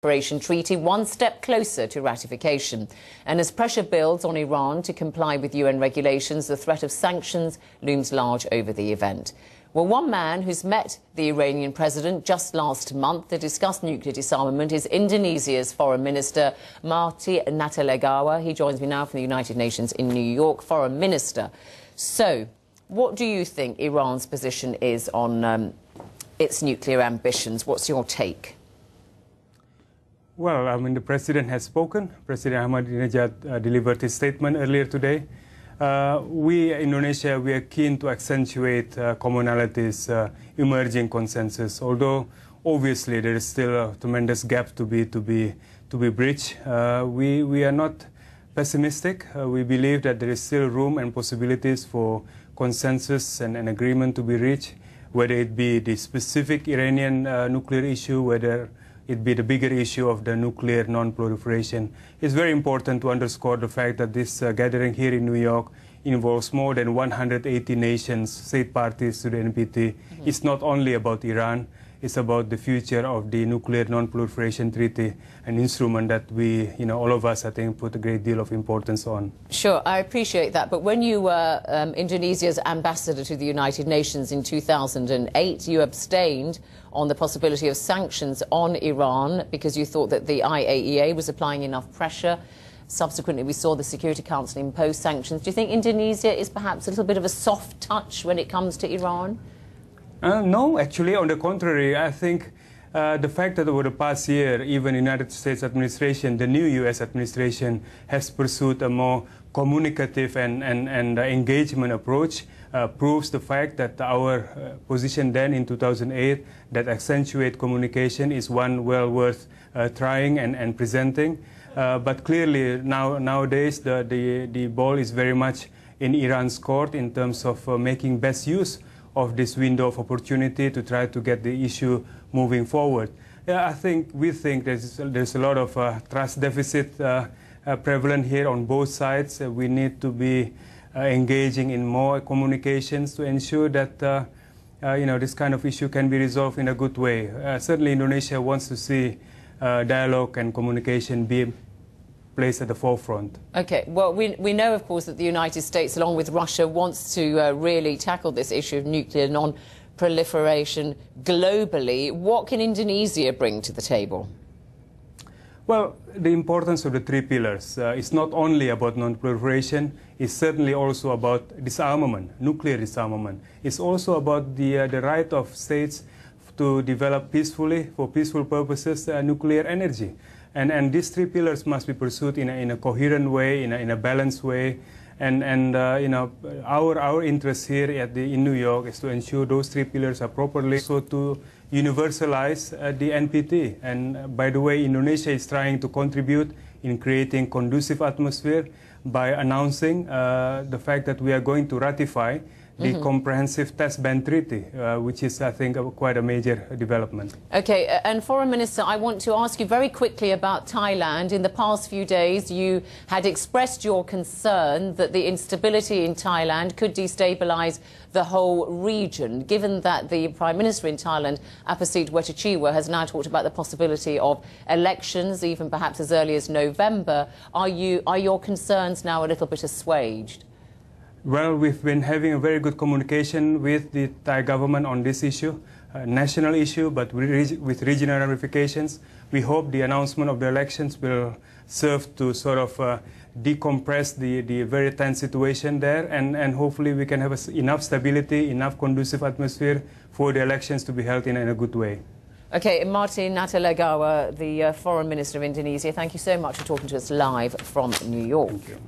Cooperation Treaty one step closer to ratification. And as pressure builds on Iran to comply with UN regulations, the threat of sanctions looms large over the event. Well, one man who's met the Iranian president just last month to discuss nuclear disarmament is Indonesia's Foreign Minister, Marty Natalegawa. He joins me now from the United Nations in New York, Foreign Minister. So, what do you think Iran's position is on its nuclear ambitions? What's your take? Well, I mean, the president has spoken. President Ahmadinejad delivered his statement earlier today. We, Indonesia, we are keen to accentuate commonalities, emerging consensus. Although, obviously, there is still a tremendous gap to be bridged. We are not pessimistic. We believe that there is still room and possibilities for consensus and an agreement to be reached, whether it be the specific Iranian nuclear issue, whether it be the bigger issue of the nuclear non-proliferation. It's very important to underscore the fact that this gathering here in New York involves more than 180 nations, state parties to the NPT. It's not only about Iran, it's about the future of the nuclear non-proliferation treaty, an instrument that we, all of us, I think, put a great deal of importance on. Sure, I appreciate that. But when you were Indonesia's ambassador to the United Nations in 2008, you abstained on the possibility of sanctions on Iran because you thought that the IAEA was applying enough pressure. Subsequently, we saw the Security Council impose sanctions. Do you think Indonesia is perhaps a little bit of a soft touch when it comes to Iran? No, actually, on the contrary, I think the fact that over the past year, even the United States administration, the new U.S. administration, has pursued a more communicative and engagement approach proves the fact that our position then in 2008, that accentuate communication, is one well worth trying and presenting. But clearly, nowadays, the ball is very much in Iran's court in terms of making best use of this window of opportunity to try to get the issue moving forward. Yeah, we think there's a lot of trust deficit prevalent here on both sides. We need to be engaging in more communications to ensure that this kind of issue can be resolved in a good way. Certainly, Indonesia wants to see dialogue and communication be placed at the forefront. Okay, well, we know, of course, that the United States, along with Russia, wants to really tackle this issue of nuclear non-proliferation globally. What can Indonesia bring to the table? Well, the importance of the three pillars is not only about non-proliferation, it's certainly also about disarmament, nuclear disarmament. It's also about the right of states to develop peacefully, for peaceful purposes, nuclear energy. And these three pillars must be pursued in a coherent way, in a balanced way. Our interest here in New York is to ensure those three pillars are properly, so to universalize the NPT. And by the way, Indonesia is trying to contribute in creating conducive atmosphere by announcing the fact that we are going to ratify the Comprehensive Test Ban Treaty, which is, I think, quite a major development. Okay, and Foreign Minister, I want to ask you very quickly about Thailand. In the past few days, you had expressed your concern that the instability in Thailand could destabilize the whole region. Given that the Prime Minister in Thailand, Apasit Wetachiewa, has now talked about the possibility of elections, even perhaps as early as November, are your concerns now a little bit assuaged? Well, we've been having a very good communication with the Thai government on this issue, a national issue, but with regional ramifications. We hope the announcement of the elections will serve to sort of decompress the very tense situation there, and hopefully we can have enough stability, enough conducive atmosphere for the elections to be held in a good way. Okay, Marty Natalegawa, the Foreign Minister of Indonesia, thank you so much for talking to us live from New York. Thank you.